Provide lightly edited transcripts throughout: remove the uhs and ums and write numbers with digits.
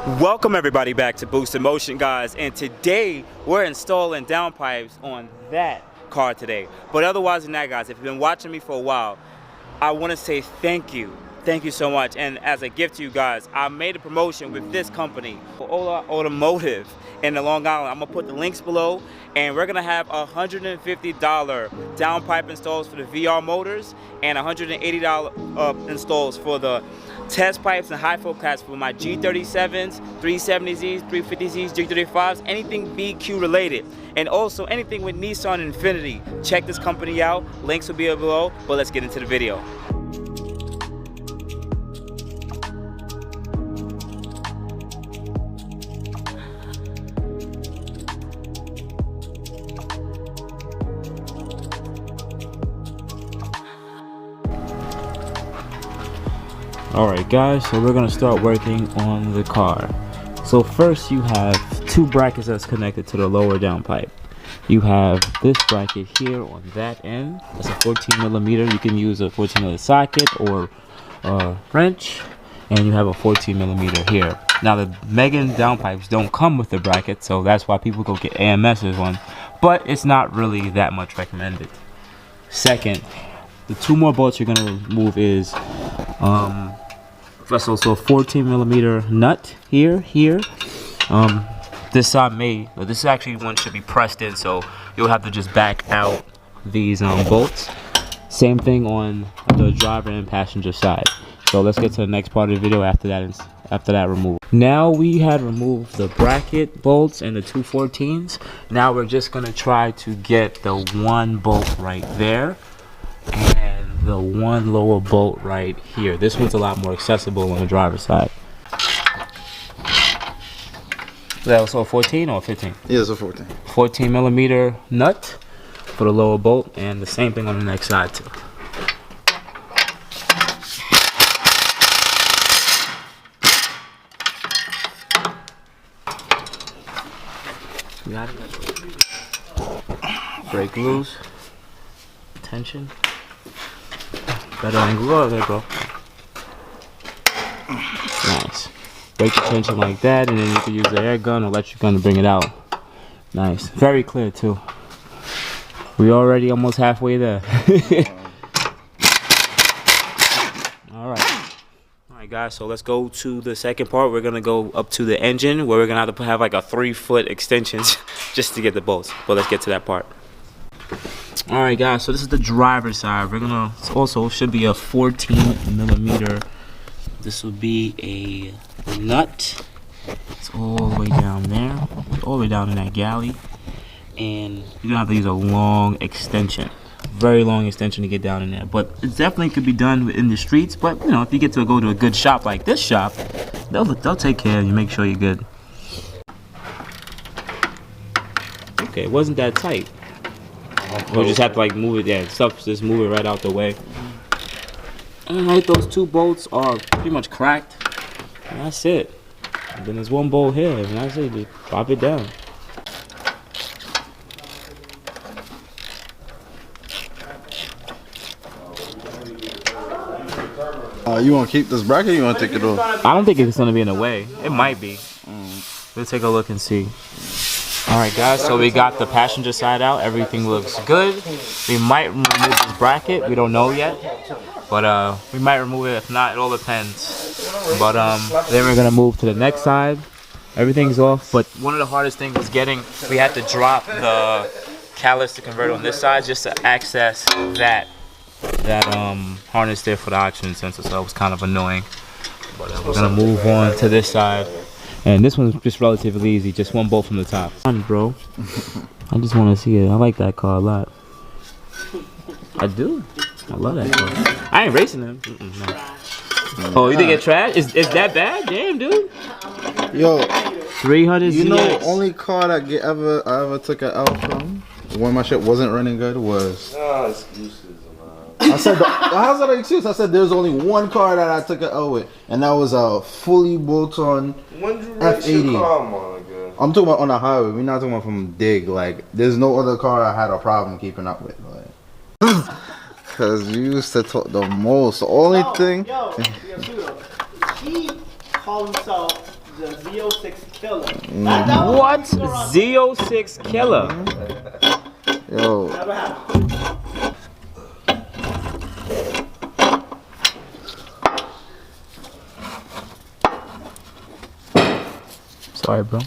Welcome everybody back to Boost in Motion, guys, and today we're installing downpipes on that car today. But otherwise than that, guys, if you've been watching me for a while, I want to say thank you so much. And as a gift to you guys, I made a promotion with this company, Ola Automotive in the Long Island. I'm gonna put the links below, and we're gonna have $150 downpipe installs for the VR motors and $180 installs for the test pipes and high flow caps for my G37s, 370Zs, 350Zs, G35s, anything BQ related, and also anything with Nissan Infiniti. Check this company out, links will be below, but let's get into the video. Alright guys, so we're going to start working on the car. So first you have two brackets that's connected to the lower downpipe. You have this bracket here on that end. That's a 14mm. You can use a 14mm socket or a wrench. And you have a 14mm here. Now the MEGEN downpipes don't come with the bracket, so that's why people go get AMS's one. But it's not really that much recommended. Second, the two more bolts you're going to remove is so a 14mm nut here. This side this actually one should be pressed in, so you'll have to just back out these bolts. Same thing on the driver and passenger side. So let's get to the next part of the video after that removal. Now we had removed the bracket bolts and the two 14s. Now we're just gonna try to get the one bolt right there and the one lower bolt right here. This one's a lot more accessible on the driver's side. Is that also a 14 or a 15? Yeah, it's a 14. 14mm nut for the lower bolt, and the same thing on the next side too. Got it. Break loose. Tension. Better angle. Oh, there, bro. Nice. Break the tension like that, and then you can use the air gun or electric gun to bring it out. Nice. Very clear too. We already almost halfway there. Alright guys, so let's go to the second part. We're gonna go up to the engine where we're gonna have like a 3-foot extension just to get the bolts. But let's get to that part. Alright guys, so this is the driver's side. We're gonna also should be a 14mm. This will be a nut. It's all the way down there, all the way down in that galley, and you're gonna have to use a long extension, very long extension to get down in there. But it definitely could be done in the streets. But you know, if you get to go to a good shop like this shop, they'll take care of you, make sure you're good. Okay, it wasn't that tight. We just have to like move it, just move it right out the way. Alright, those two bolts are pretty much cracked. And that's it. And then there's one bolt here, and that's it. Just pop it down. You want to keep this bracket or you want to take it off? I don't think it's going to be in the way. It might be. Let's take a look and see. Alright guys, so we got the passenger side out. Everything looks good. We might remove this bracket. We don't know yet. But we might remove it. If not, it all depends. But then we're going to move to the next side. Everything's off. But one of the hardest things was we had to drop the catalyst to convert on this side just to access that harness there for the oxygen sensor. So it was kind of annoying. But we're going to move on to this side. And this one's just relatively easy, just one bolt from the top. Bro, I just want to see it. I like that car a lot. I do. I love that car. I ain't racing him. No. Oh, you think it's trash? Is that bad? Damn, dude. Yo, 300 You ZX. know, the only car that I ever took an L from when my shit wasn't running good was. Excuses. I said, how's that an excuse? I said there's only one car that I took an L with, and that was a fully bolt-on F80. I'm talking about on the highway. We're not talking about from dig. Like, there's no other car I had a problem keeping up with. Like, Cause you used to talk the most. The only thing. He called himself The Z06 Killer. What? Z06 Killer. Yo. Never happened. Sorry, bro.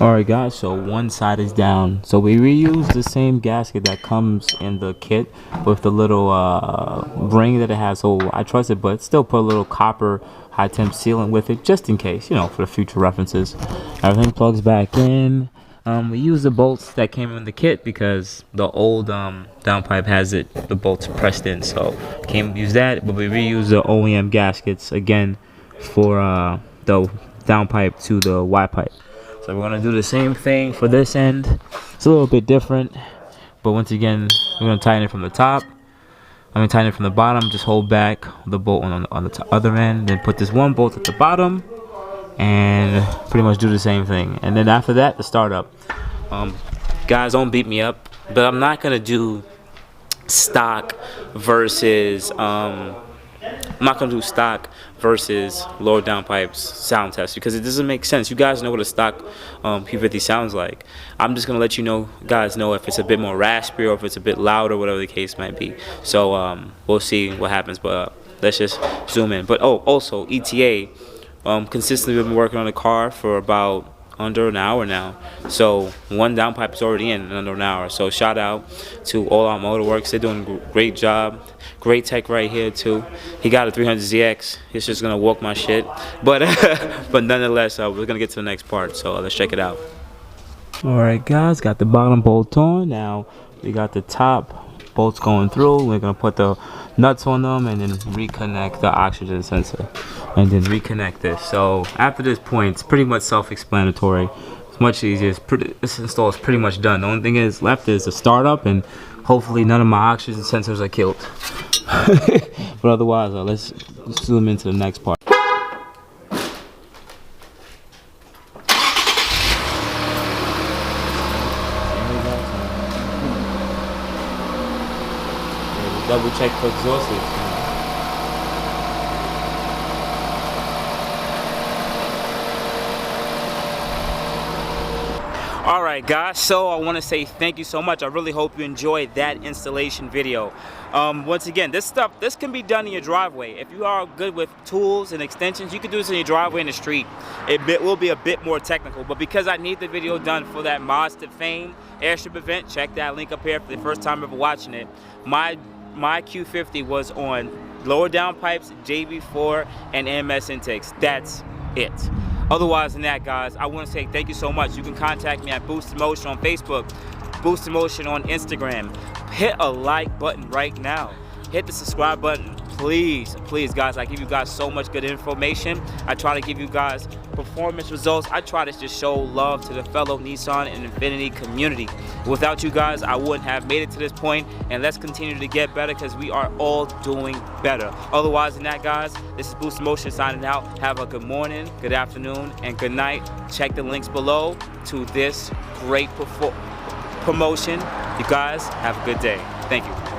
Alright guys, so one side is down. So we reuse the same gasket that comes in the kit with the little ring that it has. So I trust it, but still put a little copper high temp sealant with it just in case, you know, for the future references. Everything plugs back in. We use the bolts that came in the kit because the old downpipe has the bolts pressed in, so can't use that. But we reuse the OEM gaskets again for the downpipe to the YPIPE. So we're gonna do the same thing for this end. It's a little bit different, but once again, we're gonna tighten it from the top. I'm gonna tighten it from the bottom. Just hold back the bolt on the other end, then put this one bolt at the bottom, and pretty much do the same thing. And then after that, the startup. Guys, don't beat me up, but I'm not gonna do stock versus lower downpipes sound test because it doesn't make sense. You guys know what a stock Q50 sounds like. I'm just gonna let you guys know if it's a bit more raspy or if it's a bit louder, whatever the case might be. So we'll see what happens, but let's just zoom in. But also ETA. Consistently we've been working on the car for about under an hour now. So one downpipe is already in under an hour. So shout out to All Out Motorworks. They're doing a great job. Great tech right here too. He got a 300ZX. He's just gonna walk my shit. But but nonetheless, we're gonna get to the next part. So let's check it out. Alright guys, got the bottom bolt on. Now we got the top bolts going through. We're gonna put the nuts on them and then reconnect the oxygen sensor and then reconnect this. So after this point, it's pretty much self-explanatory. It's much easier. This install is pretty much done. The only thing is left is the startup, and hopefully none of my oxygen sensors are killed. But otherwise, let's zoom into the next part. Double check for exhaust leaks. Alright guys, so I want to say thank you so much. I really hope you enjoyed that installation video. Once again, this can be done in your driveway. If you are good with tools and extensions, you can do this in your driveway in the street. It will be a bit more technical, but because I need the video done for that Mods to Fame airstrip event, check that link up here for the first time ever watching it. My Q50 was on lower downpipes, JB4, and MS intakes. That's it. Otherwise than that, guys, I want to say thank you so much. You can contact me at boostinmotion on Facebook, boostinmotion on Instagram. Hit a like button right now. Hit the subscribe button. Please, please, guys, I give you guys so much good information. I try to give you guys performance results. I try to just show love to the fellow Nissan and Infiniti community. Without you guys, I wouldn't have made it to this point, and let's continue to get better because we are all doing better. Otherwise than that, guys, this is boostinmotion signing out. Have a good morning, good afternoon, and good night. Check the links below to this great promotion. You guys have a good day. Thank you.